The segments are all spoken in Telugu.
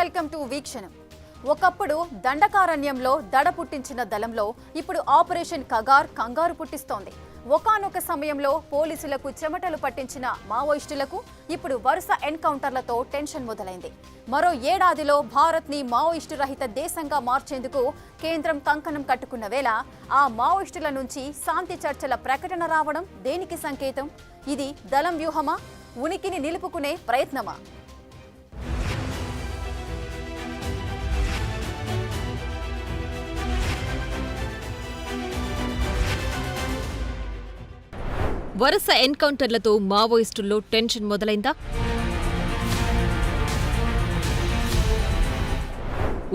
Welcome to వీక్షణం. ఒకప్పుడు దండకారణ్యంలో దడ పుట్టించిన దళంలో ఇప్పుడు ఆపరేషన్ కగార్ కంగారు పుట్టిస్తోంది. ఒకానొక సమయంలో పోలీసులకు చెమటలు పట్టించిన మావోయిస్టులకు ఇప్పుడు వరుస ఎన్కౌంటర్లతో టెన్షన్ మొదలైంది. మరో ఏడాదిలో భారత్ని మావోయిస్టు రహిత దేశంగా మార్చేందుకు కేంద్రం కంకణం కట్టుకున్న వేళ ఆ మావోయిస్టుల నుంచి శాంతి చర్చల ప్రకటన రావడం దేనికి సంకేతం? ఇది దళం వ్యూహమా? ఉనికిని నిలుపుకునే ప్రయత్నమా? వరుస ఎన్కౌంటర్లతో మావోయిస్టుల్లో టెన్షన్ మొదలైందా?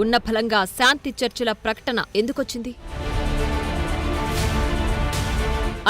ఉన్న ఫలంగా శాంతి చర్చల ప్రకటన ఎందుకొచ్చింది?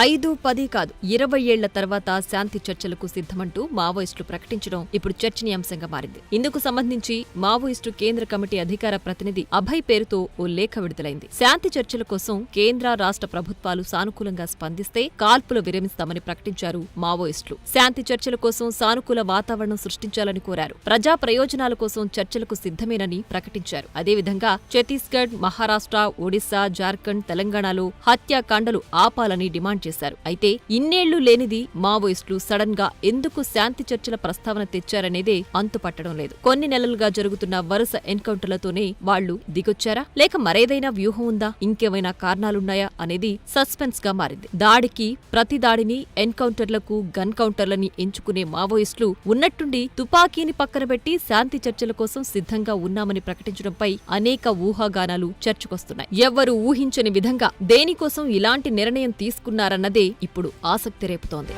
5, 10 కాదు 20 ఏళ్ల తర్వాత శాంతి చర్చలకు సిద్ధమంటూ మావోయిస్టులు ప్రకటించడం ఇప్పుడు చర్చనీయాంశంగా మారింది. ఇందుకు సంబంధించి మావోయిస్టు కేంద్ర కమిటీ అధికార ప్రతినిధి అభయ్ పేరుతో ఓ లేఖ విడుదలైంది. శాంతి చర్చల కోసం కేంద్ర రాష్ట్ర ప్రభుత్వాలు సానుకూలంగా స్పందిస్తే కాల్పులు విరమిస్తామని ప్రకటించారు మావోయిస్టులు. శాంతి చర్చల కోసం సానుకూల వాతావరణం సృష్టించాలని కోరారు. ప్రజా ప్రయోజనాల కోసం చర్చలకు సిద్ధమేనని ప్రకటించారు. అదేవిధంగా ఛత్తీస్గఢ్, మహారాష్ట్ర, ఒడిశా, జార్ఖండ్, తెలంగాణలో హత్యాకాండలు ఆపాలని డిమాండ్ చేశారు. అయితే ఇన్నేళ్లు లేనిది మావోయిస్టులు సడన్ గా ఎందుకు శాంతి చర్చల ప్రస్తావన తెచ్చారనేదే అంతుపట్టడం లేదు. కొన్ని నెలలుగా జరుగుతున్న వరుస ఎన్కౌంటర్లతోనే వాళ్లు దిగొచ్చారా, లేక మరేదైనా వ్యూహం ఉందా, ఇంకేమైనా కారణాలున్నాయా అనేది సస్పెన్స్ గా మారింది. దాడికి ప్రతి దాడిని ఎన్కౌంటర్లకు గన్ కౌంటర్లని ఎంచుకునే మావోయిస్టులు ఉన్నట్టుండి తుపాకీని పక్కన పెట్టి శాంతి చర్చల కోసం సిద్ధంగా ఉన్నామని ప్రకటించడంపై అనేక ఊహాగానాలు చర్చకొస్తున్నాయి. ఎవ్వరూ ఊహించని విధంగా దేనికోసం ఇలాంటి నిర్ణయం తీసుకున్నారన్నదే ఇప్పుడు ఆసక్తి రేపుతోంది.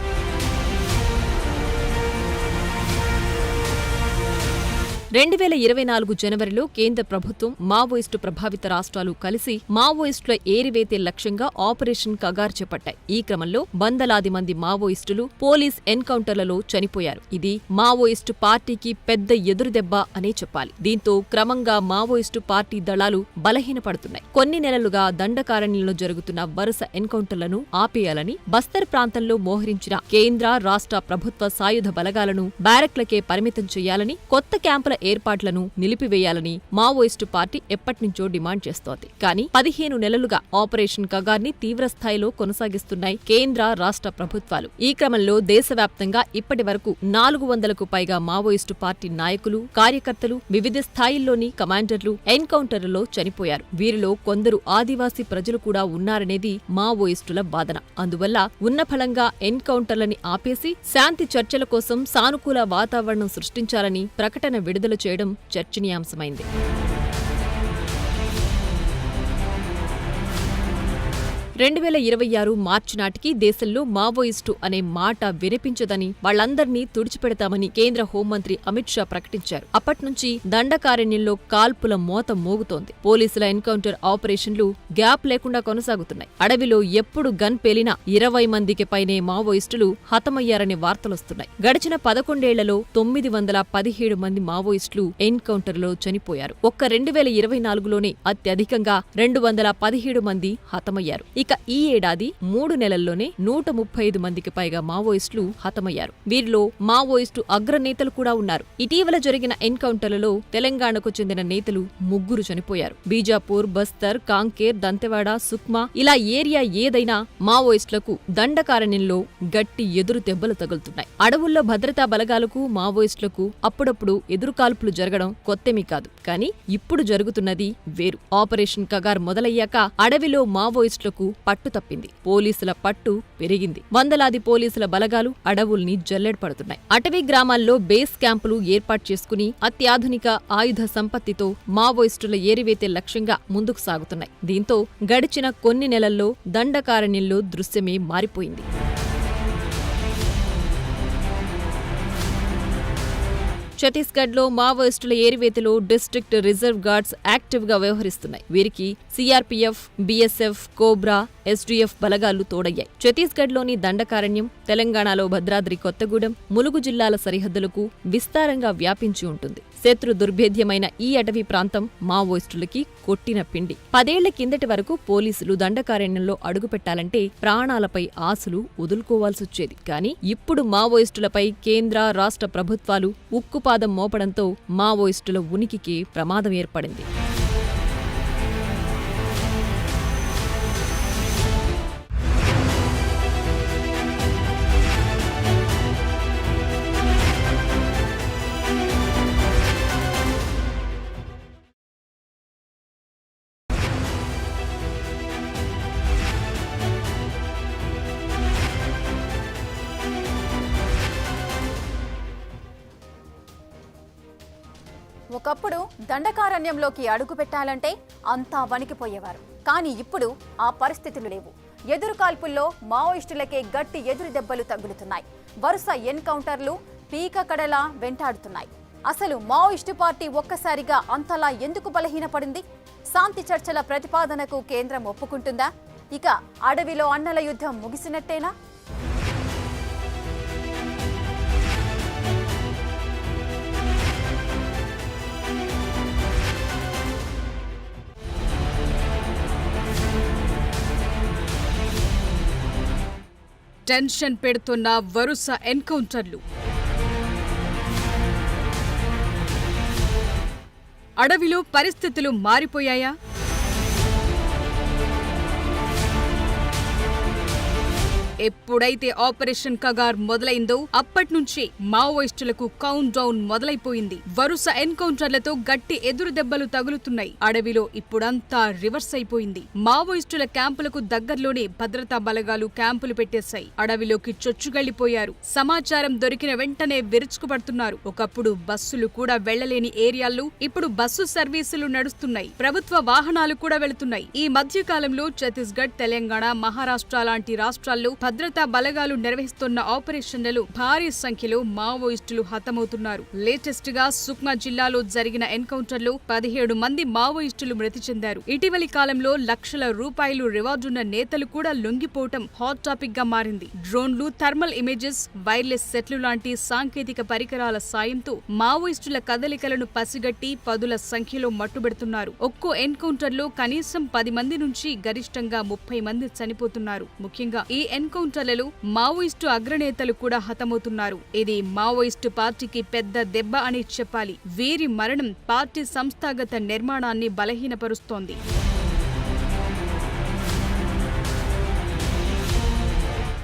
2024 జనవరిలో కేంద్ర ప్రభుత్వం, మావోయిస్టు ప్రభావిత రాష్ట్రాలు కలిసి మావోయిస్టుల ఏరివేతే లక్ష్యంగా ఆపరేషన్ కగార్ చేపట్టాయి. ఈ క్రమంలో వందలాది మంది మావోయిస్టులు పోలీస్ ఎన్కౌంటర్లలో చనిపోయారు. ఇది మావోయిస్టు పార్టీకి పెద్ద ఎదురుదెబ్బ అనే చెప్పాలి. దీంతో క్రమంగా మావోయిస్టు పార్టీ దళాలు బలహీనపడుతున్నాయి. కొన్ని నెలలుగా దండకారణ్యంలో జరుగుతున్న వరుస ఎన్కౌంటర్లను ఆపేయాలని బస్తర్ ప్రాంతంలో మోహరించిన కేంద్ర రాష్ట్ర ప్రభుత్వ సాయుధ బలగాలను బ్యారక్లకే పరిమితం చేయాలని, కొత్త క్యాంపుల ఏర్పాట్లను నిలిపివేయాలని మావోయిస్టు పార్టీ ఎప్పటినుంచో డిమాండ్ చేస్తోంది. కానీ 15 నెలలుగా ఆపరేషన్ కగార్ని తీవ్రస్థాయిలో కొనసాగిస్తున్నాయి కేంద్ర రాష్ట్ర ప్రభుత్వాలు. ఈ క్రమంలో దేశవ్యాప్తంగా ఇప్పటి వరకు 400కు పైగా మావోయిస్టు పార్టీ నాయకులు, కార్యకర్తలు, వివిధ స్థాయిల్లోని కమాండర్లు ఎన్కౌంటర్లలో చనిపోయారు. వీరిలో కొందరు ఆదివాసీ ప్రజలు కూడా ఉన్నారనేది మావోయిస్టుల వాదన. అందువల్ల ఉన్న ఫలంగా ఎన్కౌంటర్లని ఆపేసి శాంతి చర్చల కోసం సానుకూల వాతావరణం సృష్టించాలని ప్రకటన విడుదల చేయడం చర్చనీయాంశమైంది. 2026 మార్చి నాటికి దేశంలో మావోయిస్టు అనే మాట వినిపించదని, వాళ్లందర్నీ తుడిచిపెడతామని కేంద్ర హోంమంత్రి అమిత్ షా ప్రకటించారు. అప్పట్నుంచి దండకారణ్యంలో కాల్పుల మోత మోగుతోంది. పోలీసుల ఎన్కౌంటర్ ఆపరేషన్లు గ్యాప్ లేకుండా కొనసాగుతున్నాయి. అడవిలో ఎప్పుడు గన్ పేలినా 20 మందికి పైనే మావోయిస్టులు హతమయ్యారనే వార్తలొస్తున్నాయి. గడిచిన 11 ఏళ్లలో 917 మంది మావోయిస్టులు ఎన్కౌంటర్లో చనిపోయారు. ఒక్క 2024లోనే అత్యధికంగా 217 మంది హతమయ్యారు. ఇక ఈ ఏడాది 3 నెలల్లోనే 135 మందికి పైగా మావోయిస్టులు హతమయ్యారు. వీరిలో మావోయిస్టు అగ్రనేతలు కూడా ఉన్నారు. ఇటీవల జరిగిన ఎన్కౌంటర్లలో తెలంగాణకు చెందిన నేతలు 3 చనిపోయారు. బీజాపూర్, బస్తర్, కాంకేర్, దంతెవాడ, సుక్మా ఇలా ఏరియా ఏదైనా మావోయిస్టులకు దండకారణ్యంలో గట్టి ఎదురు దెబ్బలు తగులుతున్నాయి. అడవుల్లో భద్రతా బలగాలకు, మావోయిస్టులకు అప్పుడప్పుడు ఎదురుకాల్పులు జరగడం కొత్తేమీ కాదు. కానీ ఇప్పుడు జరుగుతున్నది వేరు. ఆపరేషన్ కగార్ మొదలయ్యాక అడవిలో మావోయిస్టులకు పట్టు తప్పింది. పోలీసుల పట్టు పెరిగింది. వందలాది పోలీసుల బలగాలు అడవుల్ని జల్లెడపడుతున్నాయి. అటవీ గ్రామాల్లో బేస్ క్యాంపులు ఏర్పాటు చేసుకుని అత్యాధునిక ఆయుధ సంపత్తితో మావోయిస్టుల ఏరివేతే లక్ష్యంగా ముందుకు సాగుతున్నాయి. దీంతో గడిచిన కొన్ని నెలల్లో దండకారణ్యంలో దృశ్యమే మారిపోయింది. ఛత్తీస్గఢ్లో మావోయిస్టుల ఏరివేతలో డిస్ట్రిక్ట్ రిజర్వ్ గార్డ్స్ యాక్టివ్గా వ్యవహరిస్తున్నాయి. వీరికి సిఆర్పీఎఫ్, బీఎస్ఎఫ్, కోబ్రా, ఎస్డీఎఫ్ బలగాలు తోడయ్యాయి. ఛత్తీస్గఢ్లోని దండకారణ్యం తెలంగాణలో భద్రాద్రి కొత్తగూడెం, ములుగు జిల్లాల సరిహద్దులకు విస్తారంగా వ్యాపించి ఉంటుంది. శత్రు దుర్భేద్యమైన ఈ అటవీ ప్రాంతం మావోయిస్టులకి కొట్టిన పిండి. 10 ఏళ్ల కిందటి వరకు పోలీసులు దండకారణ్యంలో అడుగుపెట్టాలంటే ప్రాణాలపై ఆశలు వదులుకోవాల్సొచ్చేది. కానీ ఇప్పుడు మావోయిస్టులపై కేంద్ర, రాష్ట్ర ప్రభుత్వాలు ఉక్కుపాదం మోపడంతో మావోయిస్టుల ఉనికికి ప్రమాదం ఏర్పడింది. ఒకప్పుడు దండకారణ్యంలోకి అడుగు పెట్టాలంటే అంతా వణికిపోయేవారు. కానీ ఇప్పుడు ఆ పరిస్థితులు లేవు. ఎదురుకాల్పుల్లో మావోయిస్టులకే గట్టి ఎదురు దెబ్బలు తగులుతున్నాయి. వరుస ఎన్కౌంటర్లు పీకకడలా వెంటాడుతున్నాయి. అసలు మావోయిస్టు పార్టీ ఒక్కసారిగా అంతలా ఎందుకు బలహీనపడింది? శాంతి చర్చల ప్రతిపాదనకు కేంద్రం ఒప్పుకుంటుందా? ఇక అడవిలో అన్నల యుద్ధం ముగిసినట్టేనా? టెన్షన్ పెడుతున్న వరుస ఎన్కౌంటర్లు. అడవిలో పరిస్థితులు మారిపోయాయా? ఎప్పుడైతే ఆపరేషన్ కగార్ మొదలైందో అప్పట్నుంచి మావోయిస్టులకు కౌంట్ డౌన్ మొదలైపోయింది. వరుస ఎన్కౌంటర్లతో గట్టి ఎదురు దెబ్బలు తగులుతున్నాయి. అడవిలో ఇప్పుడంతా రివర్స్ అయిపోయింది. మావోయిస్టుల క్యాంపులకు దగ్గర్లోనే భద్రతా బలగాలు క్యాంపులు పెట్టేశాయి. అడవిలోకి చొచ్చుగళ్లిపోయారు. సమాచారం దొరికిన వెంటనే విరుచుకుపడుతున్నారు. ఒకప్పుడు బస్సులు కూడా వెళ్లలేని ఏరియాల్లో ఇప్పుడు బస్సు సర్వీసులు నడుస్తున్నాయి. ప్రభుత్వ వాహనాలు కూడా వెళుతున్నాయి. ఈ మధ్య కాలంలో ఛత్తీస్గఢ్, తెలంగాణ, మహారాష్ట్ర లాంటి రాష్ట్రాల్లో భద్రతా బలగాలు నిర్వహిస్తున్న ఆపరేషన్లలో భారీ సంఖ్యలో మావోయిస్టులు హతమవుతున్నారు. లేటెస్ట్ గా సుక్మా జిల్లాలో జరిగిన ఎన్కౌంటర్లో 17 మంది మావోయిస్టులు మృతి చెందారు. ఇటీవలి కాలంలో లక్షల రూపాయలు రివార్డున్న నేతలు కూడా లొంగిపోవటం హాట్ టాపిక్ గా మారింది. డ్రోన్లు, థర్మల్ ఇమేజెస్, వైర్లెస్ సెట్లు లాంటి సాంకేతిక పరికరాల సాయంతో మావోయిస్టుల కదలికలను పసిగట్టి పదుల సంఖ్యలో మట్టుబెడుతున్నారు. ఒక్కో ఎన్కౌంటర్లో కనీసం 10 మంది నుంచి గరిష్టంగా 30 మంది చనిపోతున్నారు. ముఖ్యంగా ఈ ఎన్కౌంటర్లలో మావోయిస్టు అగ్రనేతలు కూడా హతమవుతున్నారు. ఇది మావోయిస్టు పార్టీకి పెద్ద దెబ్బ అని చెప్పాలి. వీరి మరణం పార్టీ సంస్థాగత నిర్మాణాన్ని బలహీనపరుస్తోంది.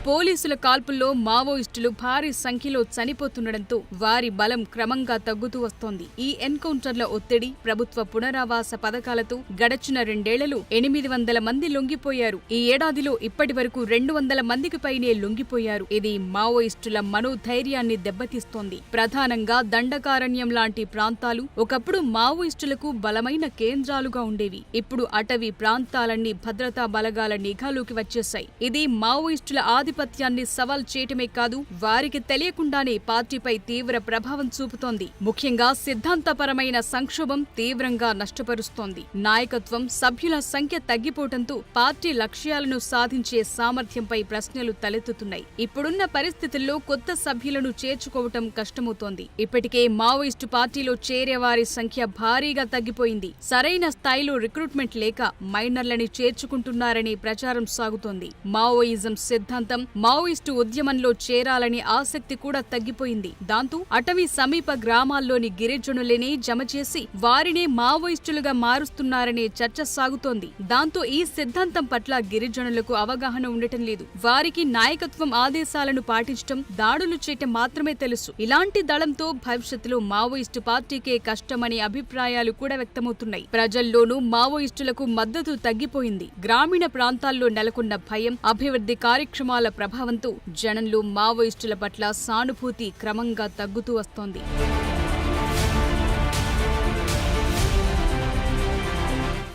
పోలీసుల కాల్పుల్లో మావోయిస్టులు భారీ సంఖ్యలో చనిపోతుండటంతో వారి బలం క్రమంగా తగ్గుతూ వస్తోంది. ఈ ఎన్కౌంటర్ల ఒత్తిడి, ప్రభుత్వ పునరావాస పథకాలతో గడచిన 2 ఏళ్లలో 800 మంది లొంగిపోయారు. ఈ ఏడాదిలో ఇప్పటి వరకు 200 మందికి పైనే లొంగిపోయారు. ఇది మావోయిస్టుల మనోధైర్యాన్ని దెబ్బతీస్తోంది. ప్రధానంగా దండకారణ్యం లాంటి ప్రాంతాలు ఒకప్పుడు మావోయిస్టులకు బలమైన కేంద్రాలుగా ఉండేవి. ఇప్పుడు అటవీ ప్రాంతాలన్నీ భద్రతా బలగాల నిఘాలోకి వచ్చేశాయి. ఇది మావోయిస్టుల ఆధిపత్యాన్ని సవాల్ చేయటమే కాదు, వారికి తెలియకుండానే పార్టీపై తీవ్ర ప్రభావం చూపుతోంది. ముఖ్యంగా సిద్ధాంతపరమైన సంక్షోభం తీవ్రంగా నష్టపరుస్తోంది. నాయకత్వం, సభ్యుల సంఖ్య తగ్గిపోవడంతో పార్టీ లక్ష్యాలను సాధించే సామర్థ్యంపై ప్రశ్నలు తలెత్తుతున్నాయి. ఇప్పుడున్న పరిస్థితుల్లో కొత్త సభ్యులను చేర్చుకోవటం కష్టమవుతోంది. ఇప్పటికే మావోయిస్టు పార్టీలో చేరే వారి సంఖ్య భారీగా తగ్గిపోయింది. సరైన స్థాయిలో రిక్రూట్మెంట్ లేక మైనర్లని చేర్చుకుంటున్నారనే ప్రచారం సాగుతోంది. మావోయిజం సిద్ధాంతం మావోయిస్టు ఉద్యమంలో చేరాలని ఆసక్తి కూడా తగ్గిపోయింది. దాంతో అటవీ సమీప గ్రామాల్లోని గిరిజనులనే జమ చేసి వారినే మావోయిస్టులుగా మారుస్తున్నారనే చర్చ సాగుతోంది. దాంతో ఈ సిద్ధాంతం పట్ల గిరిజనులకు అవగాహన ఉండటం లేదు. వారికి నాయకత్వం ఆదేశాలను పాటించటం, దాడులు చేయటం మాత్రమే తెలుసు. ఇలాంటి దళంతో భవిష్యత్తులో మావోయిస్టు పార్టీకే కష్టమనే అభిప్రాయాలు కూడా వ్యక్తమవుతున్నాయి. ప్రజల్లోనూ మావోయిస్టులకు మద్దతు తగ్గిపోయింది. గ్రామీణ ప్రాంతాల్లో నెలకొన్న భయం, అభివృద్ధి కార్యక్రమాల ప్రభావంతో జనంలో మావోయిస్టుల పట్ల సానుభూతి క్రమంగా తగ్గుతూ వస్తోంది.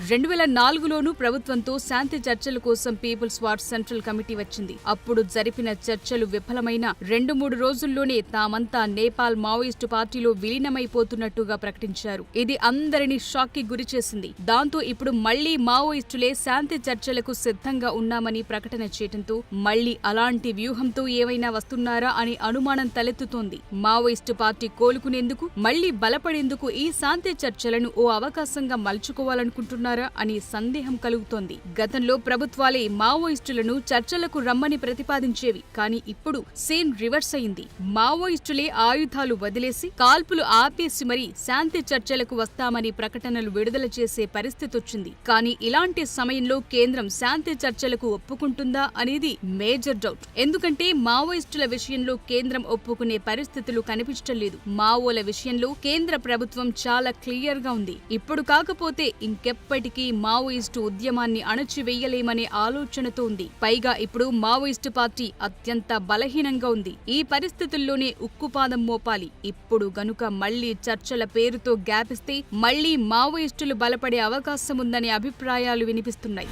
2004లోనూ ప్రభుత్వంతో శాంతి చర్చల కోసం పీపుల్స్ వార్ సెంట్రల్ కమిటీ వచ్చింది. అప్పుడు జరిపిన చర్చలు విఫలమైన 2-3 రోజుల్లోనే తామంతా నేపాల్ మావోయిస్టు పార్టీలో విలీనమైపోతున్నట్టుగా ప్రకటించారు. ఇది అందరినీ షాక్ కి గురిచేసింది. దాంతో ఇప్పుడు మళ్లీ మావోయిస్టులే శాంతి చర్చలకు సిద్ధంగా ఉన్నామని ప్రకటన చేయడంతో మళ్లీ అలాంటి వ్యూహంతో ఏవైనా వస్తున్నారా అని అనుమానం తలెత్తుతోంది. మావోయిస్టు పార్టీ కోలుకునేందుకు మళ్లీ బలపడేందుకు ఈ శాంతి చర్చలను ఓ అవకాశంగా మలుచుకోవాలనుకుంటున్నారా అని సందేహం కలుగుతోంది. గతంలో ప్రభుత్వాలే మావోయిస్టులను చర్చలకు రమ్మని ప్రతిపాదించేవి. కానీ ఇప్పుడు సీన్ రివర్స్ అయింది. మావోయిస్టులే ఆయుధాలు వదిలేసి కాల్పులు ఆపేసి మరీ శాంతి చర్చలకు వస్తామని ప్రకటనలు విడుదల చేసే పరిస్థితొచ్చింది. కానీ ఇలాంటి సమయంలో కేంద్రం శాంతి చర్చలకు ఒప్పుకుంటుందా అనేది మేజర్ డౌట్. ఎందుకంటే మావోయిస్టుల విషయంలో కేంద్రం ఒప్పుకునే పరిస్థితులు కనిపించడం లేదు. మావోల విషయంలో కేంద్ర ప్రభుత్వం చాలా క్లియర్ గా ఉంది. ఇప్పుడు కాకపోతే ఇంకెప్పటికీ మావోయిస్టు ఉద్యమాన్ని అణచివేయలేమనే ఆలోచనతో ఉంది. పైగా ఇప్పుడు మావోయిస్టు పార్టీ అత్యంత బలహీనంగా ఉంది. ఈ పరిస్థితుల్లోనే ఉక్కుపాదం మోపాలి. ఇప్పుడు గనుక మళ్లీ చర్చల పేరుతో గ్యాపిస్తే మళ్లీ మావోయిస్టులు బలపడే అవకాశం ఉందనే అభిప్రాయాలు వినిపిస్తున్నాయి.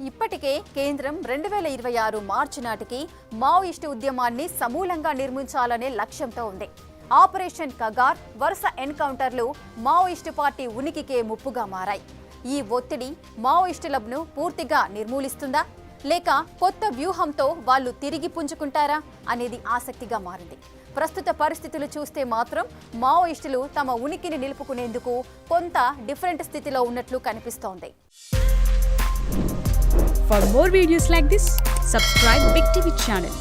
ఇప్పటికే కేంద్రం 2026 మార్చి నాటికి మావోయిస్టు ఉద్యమాన్ని సమూలంగా నిర్మించాలనే లక్ష్యంతో ఉంది. ఆపరేషన్ కగార్ వరుస ఎన్కౌంటర్లు మావోయిస్టు పార్టీ ఉనికికే ముప్పుగా మారాయి. ఈ ఒత్తిడి మావోయిస్టులను పూర్తిగా నిర్మూలిస్తుందా లేక కొత్త వ్యూహంతో వాళ్ళు తిరిగి పుంజుకుంటారా అనేది ఆసక్తిగా మారింది. ప్రస్తుత పరిస్థితులు చూస్తే మాత్రం మావోయిస్టులు తమ ఉనికిని నిలుపుకునేందుకు కొంత డిఫరెంట్ స్థితిలో ఉన్నట్లు కనిపిస్తోంది. For more videos like this, subscribe Big TV channel.